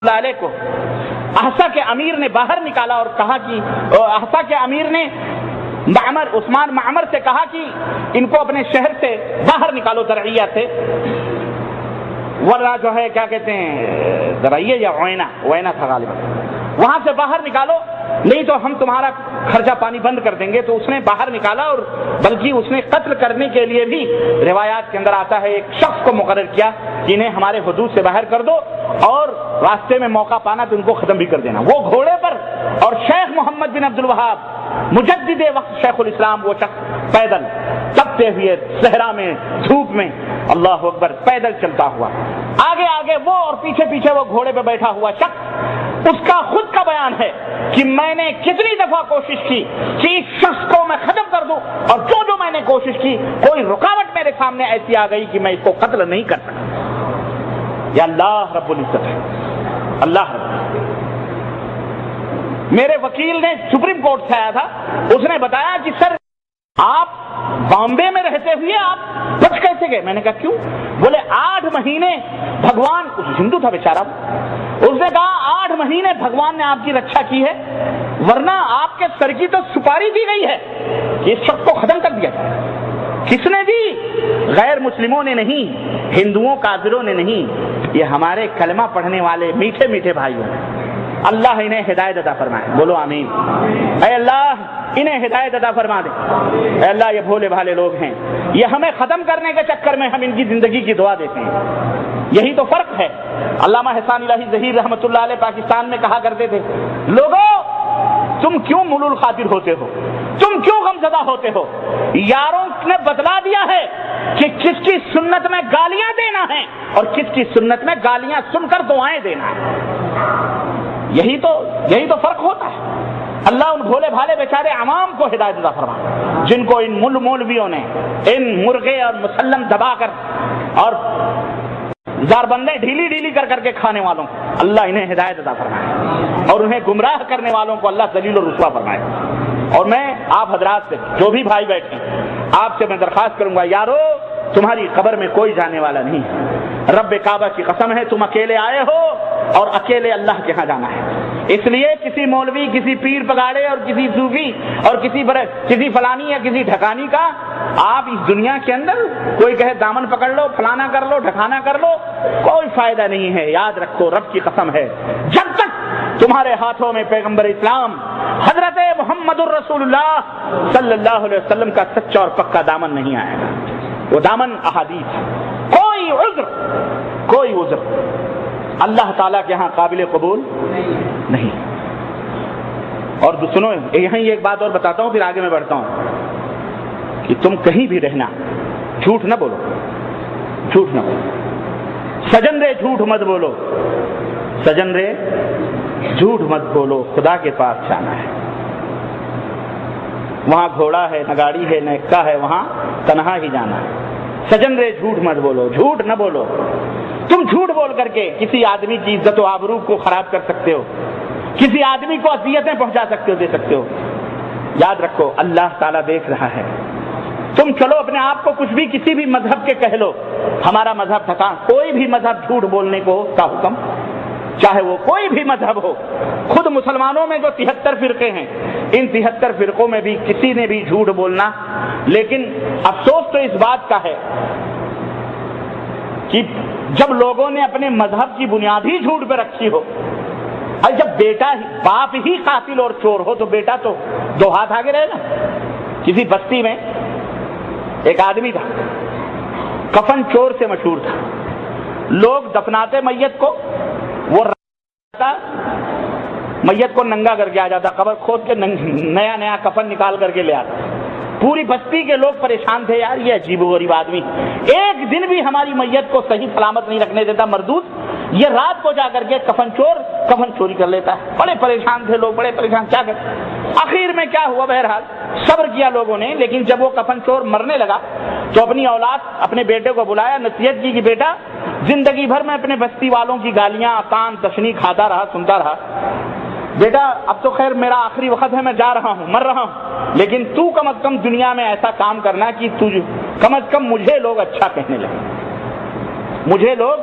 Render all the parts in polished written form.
علیہ کو احسا کے امیر نے باہر نکالا اور کہا کہ احسا کے امیر نے عثمان معمر سے کہا کہ ان کو اپنے شہر سے باہر نکالو، درعیہ سے، ورنہ جو ہے کیا کہتے ہیں درعیہ یا عوینہ تھا غالباً، وہاں سے باہر نکالو نہیں تو ہم تمہارا خرچہ پانی بند کر دیں گے۔ تو اس نے باہر نکالا اور بلکہ اس نے قتل کرنے کے لیے بھی روایات کے اندر آتا ہے ایک شخص کو مقرر کیا کہ انہیں ہمارے حدود سے باہر کر دو اور راستے میں موقع پانا تو ان کو ختم بھی کر دینا۔ وہ گھوڑے پر اور شیخ محمد بن عبد الوہاب مجدد وقت شیخ الاسلام وہ شخص پیدل تپتے ہوئے صحرا میں دھوپ میں اللہ اکبر پیدل چلتا ہوا، آگے آگے وہ اور پیچھے پیچھے وہ گھوڑے پہ بیٹھا ہوا شخص، اس کا خود کا بیان ہے کہ میں نے کتنی دفعہ کوشش کی کہ اس شخص کو میں ختم کر دوں اور جو میں نے کوشش کی کوئی رکاوٹ میرے سامنے ایسی آ گئی کہ میں اس کو قتل نہیں کر سکتا۔ یا اللہ رب العزت ہے، اللہ رب العزت۔ میرے وکیل نے سپریم کورٹ سے آیا تھا، اس نے بتایا کہ سر آپ بامبے میں رہتے ہوئے آپ بچ کیسے گئے؟ میں نے کہا کیوں؟ بولے 8 مہینے بھگوان، ہندو تھا بیچارہ، اس نے کہا 8 مہینے بھگوان نے آپ کی رکشا کی ہے، ورنہ آپ کے سر کی تو سپاری دی گئی ہے کہ اس شخص کو ختم کر دیا جائے۔ کس نے دی؟ غیر مسلموں نے نہیں، ہندوؤں کافروں نے نہیں، یہ ہمارے کلمہ پڑھنے والے میٹھے میٹھے بھائیوں نے۔ اللہ انہیں ہدایت عطا فرمائے، بولو آمین۔ اے اللہ انہیں ہدایت عطا فرما دے، اے اللہ یہ بھولے بھالے لوگ ہیں، یہ ہمیں ختم کرنے کے چکر میں ہم ان کی زندگی کی دعا دیتے ہیں، یہی تو فرق ہے۔ علامہ احسان الہی ظہیر رحمۃ اللہ علیہ پاکستان میں کہا کرتے تھے، لوگوں تم کیوں ملول خاطر ہوتے ہو، تم کیوں غمزدہ ہوتے ہو؟ یاروں نے بتلا دیا ہے کہ کس کی سنت میں گالیاں دینا ہے اور کس کی سنت میں گالیاں سن کر دعائیں دینا ہے، یہی تو فرق ہوتا ہے۔ اللہ ان بھولے بھالے بیچارے عوام کو ہدایت عطا فرمائے، جن کو ان مولویوں نے ان مرغے اور مسلم دبا کر اور زاربندے ڈھیلی کر کے کھانے والوں کو اللہ انہیں ہدایت عطا فرمائے اور انہیں گمراہ کرنے والوں کو اللہ ذلیل و رسوا فرمائے۔ اور میں آپ حضرات سے، جو بھی بھائی بیٹھے آپ سے میں درخواست کروں گا، یارو تمہاری قبر میں کوئی جانے والا نہیں ہے، رب کعبہ کی قسم ہے تم اکیلے آئے ہو اور اکیلے اللہ کے ہاں جانا ہے۔ اس لیے کسی مولوی، کسی پیر پگاڑے اور کسی صوفی اور کسی فلانی یا کسی ڈھکانی کا آپ اس دنیا کے اندر کوئی کہے دامن پکڑ لو، فلانا کر لو، ڈھکانا کر لو، کوئی فائدہ نہیں ہے۔ یاد رکھو رب کی قسم ہے، جب تک تمہارے ہاتھوں میں پیغمبر اسلام حضرت محمد الرسول اللہ صلی اللہ علیہ وسلم کا سچا اور پکا دامن نہیں آئے گا، وہ دامن احادیث، کوئی عذر اللہ تعالیٰ کے ہاں قابل قبول نہیں۔ اور سنو یہیں ایک بات اور بتاتا ہوں پھر آگے میں بڑھتا ہوں کہ تم کہیں بھی رہنا جھوٹ نہ بولو، سجن رے جھوٹ مت بولو، سجن رے جھوٹ مت بولو، خدا کے پاس جانا ہے، وہاں گھوڑا ہے نہ گاڑی ہے نہ اکا ہے، وہاں تنہا ہی جانا ہے۔ سجن رے جھوٹ مت بولو، جھوٹ نہ بولو۔ تم جھوٹ بول کر کے کسی آدمی کی عزت و آبرو کو خراب کر سکتے ہو، کسی آدمی کو اذیتیں پہنچا سکتے ہو، دے سکتے ہو۔ یاد رکھو اللہ تعالیٰ دیکھ رہا ہے۔ تم چلو اپنے آپ کو کچھ بھی کسی بھی مذہب کے کہہ لو، ہمارا مذہب تھا، کوئی بھی مذہب جھوٹ بولنے کو کا حکم، چاہے وہ کوئی بھی مذہب ہو۔ خود مسلمانوں میں جو 73 فرقے ہیں، ان 73 فرقوں میں بھی کسی نے بھی جھوٹ بولنا، لیکن افسوس تو اس بات کا ہے کہ جب لوگوں نے اپنے مذہب کی بنیاد ہی جھوٹ پہ رکھی ہو، اور جب باپ ہی قاتل اور چور ہو تو بیٹا تو 2 ہاتھ آگے رہے نا۔ کسی بستی میں ایک آدمی تھا، کفن چور سے مشہور تھا، لوگ دفناتے میت کو، وہ میت کو ننگا کر کے آ جاتا، قبر کھود کے نیا کفن نکال کر کے لے آتا۔ پوری بستی کے لوگ پریشان تھے، یار یہ عجیب و غریب آدمی ایک دن بھی ہماری میت کو صحیح سلامت نہیں رکھنے دیتا، مردود، یہ رات کو جا کر کے کفن چوری کر لیتا ہے۔ بڑے پریشان تھے لوگ، بڑے پریشان، کیا کریں؟ آخر میں کیا ہوا، بہرحال صبر کیا لوگوں نے، لیکن جب وہ کفن چور مرنے لگا تو اپنی اولاد، اپنے بیٹے کو بلایا، نصیحت کی کہ بیٹا زندگی بھر میں اپنے بستی والوں کی گالیاں، تان تشنی کھاتا رہا، سنتا رہا، بیٹا اب تو خیر میرا آخری وقت ہے، میں جا رہا ہوں، مر رہا ہوں، لیکن تو کم از کم دنیا میں ایسا کام کرنا کہ کم از کم مجھے لوگ اچھا کہنے لگے، مجھے لوگ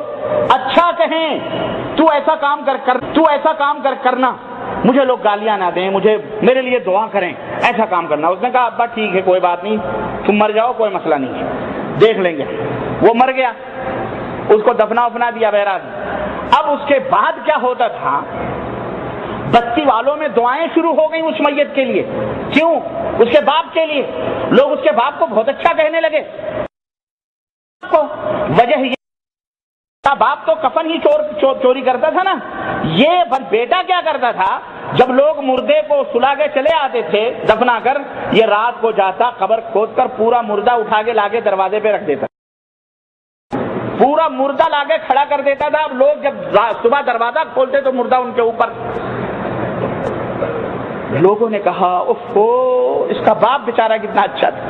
اچھا کہیں تو ایسا کام کرنا، مجھے لوگ گالیاں نہ دیں، میرے لیے دعا کریں، ایسا کام کرنا۔ اس نے کہا ابا ٹھیک ہے کوئی بات نہیں، تم مر جاؤ کوئی مسئلہ نہیں ہے، دیکھ لیں گے۔ وہ مر گیا، اس کو دفنا وفنا دیا بہرحال۔ اب اس کے بعد کیا ہوتا تھا، بستی والوں میں دعائیں شروع ہو گئی اس میت کے لیے۔ کیوں؟ اس کے باپ کے لیے۔ لوگ اس کے باپ کو بہت اچھا کہنے لگے۔ وجہ یہ باپ تو کفن ہی چوری کرتا تھا نا، یہ بیٹا کیا کرتا تھا، جب لوگ مردے کو سلا کے چلے آتے تھے دفنا کر، یہ رات کو جاتا قبر کھود کر پورا مردہ اٹھا کے لا کے دروازے پہ رکھ دیتا، پورا مردہ لا کے کھڑا کر دیتا تھا۔ اب لوگ جب صبح دروازہ کھولتے تو مردہ ان کے اوپر۔ لوگوں نے کہا اوفو، اس کا باپ بیچارہ کتنا اچھا تھا،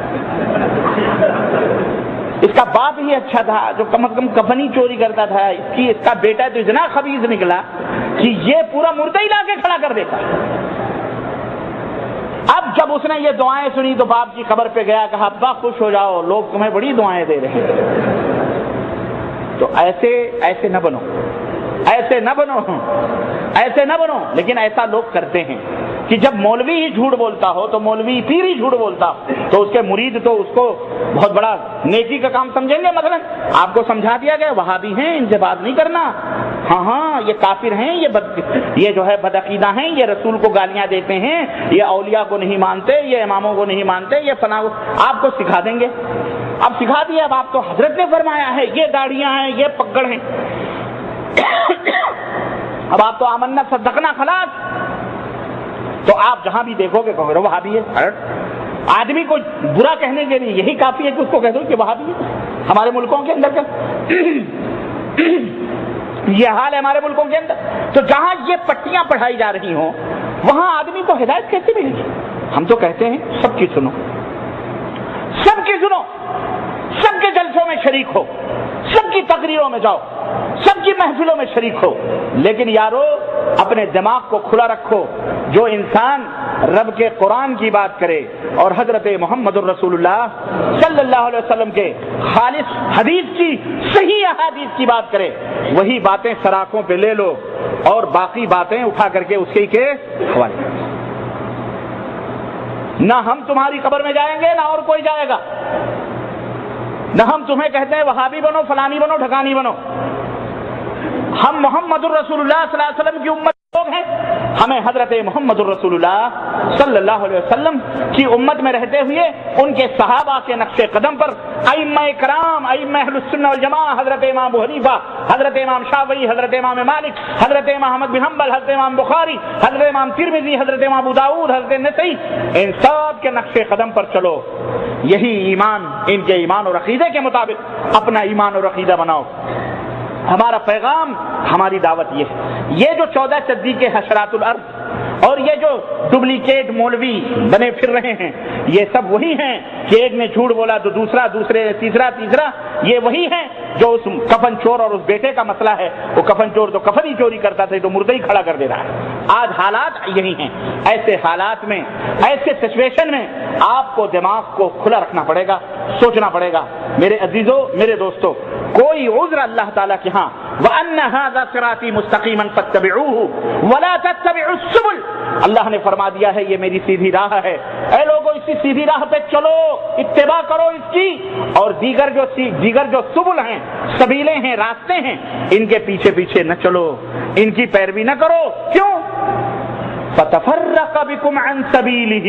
اس کا باپ ہی اچھا تھا جو کم از کم کفن ہی چوری کرتا تھا، اس کا بیٹا تو اتنا خبیث نکلا کہ یہ پورا مردہ ہی لا کے کھڑا کر دیتا۔ اب جب اس نے یہ دعائیں سنی تو باپ کی قبر پہ گیا، کہا ابا خوش ہو جاؤ، لوگ تمہیں بڑی دعائیں دے رہے ہیں۔ تو ایسے نہ بنو، ایسے نہ بنو۔ لیکن ایسا لوگ کرتے ہیں کہ جب مولوی ہی جھوٹ بولتا ہو تو مولوی پیر ہی جھوٹ بولتا تو اس کے مرید تو اس کو بہت بڑا نیکی کا کام سمجھیں گے۔ مثلا آپ کو سمجھا دیا گیا وہابی ہیں، ان سے بات نہیں کرنا، ہاں یہ کافر ہیں، یہ جو ہے بدعقیدہ ہیں، یہ رسول کو گالیاں دیتے ہیں، یہ اولیاء کو نہیں مانتے، یہ اماموں کو نہیں مانتے، یہ فلاں، آپ کو سکھا دیں گے۔ اب سکھا دیا، اب آپ تو حضرت نے فرمایا ہے یہ داڑیاں ہیں، یہ پگڑ ہیں، اب آپ تو آمنا صدقنا خلاص۔ تو آپ جہاں بھی دیکھو گے کہو وہابی ہے۔ آدمی کو برا کہنے کے لیے یہی کافی ہے کہ اس کو کہہ دو کہ وہابی ہے۔ ہمارے ملکوں کے اندر کا یہ حال ہے، ہمارے ملکوں کے اندر۔ تو جہاں یہ پٹیاں پڑھائی جا رہی ہوں وہاں آدمی کو ہدایت کیسے ملے گی؟ ہم تو کہتے ہیں سب کی سنو، سب کی سنو، سب کے جلسوں میں شریک ہو، سب کی تقریروں میں جاؤ، سب کی محفلوں میں شریک ہو، لیکن یارو اپنے دماغ کو کھلا رکھو۔ جو انسان رب کے قرآن کی بات کرے اور حضرت محمد الرسول اللہ صلی اللہ علیہ وسلم کے خالص حدیث کی، صحیح احادیث کی بات کرے، وہی باتیں سراخوں پہ لے لو اور باقی باتیں اٹھا کر کے اس کے حوالے کرو۔ نہ ہم تمہاری قبر میں جائیں گے، نہ اور کوئی جائے گا، نہ ہم تمہیں کہتے ہیں وہابی بنو، فلانی بنو، ڈھکانی بنو۔ ہم محمد الرسول اللہ صلی اللہ علیہ وسلم کی امت لوگ ہیں، ہمیں حضرت محمد الرسول اللہ صلی اللہ علیہ وسلم کی امت میں رہتے ہوئے ان کے صحابہ کے نقش قدم پر ائمہ کرام، ائمہ اہل السنہ والجماعہ، حضرت امام ابو حنیفہ، حضرت امام شافعی، حضرت امام مالک، حضرت امام احمد بن حنبل، حضرت امام بخاری، حضرت امام ترمذی، حضرت امام ابو داؤد، حضرت نسائی، ان سب کے نقش قدم پر چلو۔ یہی ایمان، ان کے ایمان اور عقیدے کے مطابق اپنا ایمان اور عقیدہ بناؤ۔ ہمارا پیغام، ہماری دعوت یہ ہے۔ یہ جو 14 صدی کے حشرات الارض اور یہ جو ڈپلیکیٹ مولوی بنے پھر رہے ہیں، یہ سب وہی ہیں کہ ایک نے جھوٹ بولا تو دوسرا، دوسرے نے تیسرا، یہ وہی ہیں جو اس کفن چور اور اس بیٹے کا مسئلہ ہے، وہ کفن چور تو کفن ہی چوری کرتا تھا تو مردہ ہی کھڑا کر دے رہا ہے۔ آج حالات یہی ہیں۔ ایسے حالات میں، ایسے سچویشن میں آپ کو دماغ کو کھلا رکھنا پڑے گا، سوچنا پڑے گا۔ میرے عزیزوں، میرے دوستوں، کوئی عذر اللہ تعالیٰ کے ہاں وَأَنَّ هَذَا صِرَاطِي مُسْتَقِيمًا فَاتَّبِعُوهُ وَلَا تَتَّبِعُوا السُّبُلَ، اللہ نے فرما دیا ہے یہ میری سیدھی راہ ہے، اے لوگوں اسی سیدھی راہ پہ چلو، اتباع کرو اس کی، اور دیگر جو سبل ہیں، سبیلیں ہیں، راستے ہیں، ان کے پیچھے پیچھے نہ چلو، ان کی پیروی نہ کرو۔ کیوں؟ فَتَفَرَّقَ بِكُمْ عَنْ سَبِيلِهِ،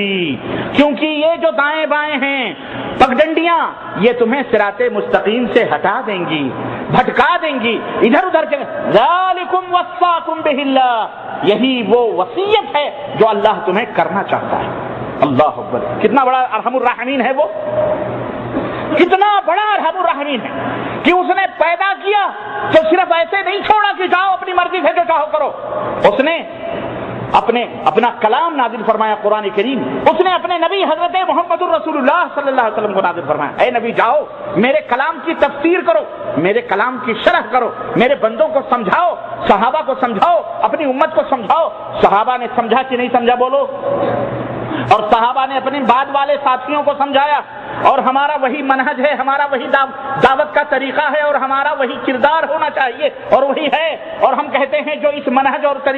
کیونکہ یہ جو دائیں بائیں ہیں پگڈنڈیاں، یہ تمہیں صراط مستقیم سے ہٹا دیں گی، بھٹکا دیں گی، ادھر ادھر کے۔ ذَلِكُمْ وَصَّاكُمْ بِهِ اللَّهُ، یہی وہ وصیت ہے جو اللہ تمہیں کرنا چاہتا ہے۔ اللہ اکبر، کتنا بڑا ارحم الراحمین ہے وہ، کتنا بڑا ارحم الراحمین ہے کہ اس نے پیدا کیا تو صرف ایسے نہیں چھوڑا کہ جاؤ اپنی مرضی سے جو چاہو کرو، اس نے اپنا کلام نازل فرمایا، قرآن کریم، اس نے اپنے نبی حضرت محمد الرسول اللہ صلی اللہ علیہ وسلم کو نازل فرمایا، اے نبی جاؤ میرے کلام کی تفسیر کرو، میرے کلام کی شرح کرو، میرے بندوں کو سمجھاؤ، صحابہ کو سمجھاؤ، اپنی امت کو سمجھاؤ۔ صحابہ نے سمجھا کہ نہیں سمجھا؟ بولو، اور صحابہ نے اپنے بعد والے ساتھیوں کو سمجھایا، اور ہمارا وہی منہج ہے، ہمارا وہی دعوت کا طریقہ ہے، اور ہمارا وہی کردار ہونا چاہیے، اور وہی ہے، اور ہم کہتے ہیں جو اس منہج اور طریقہ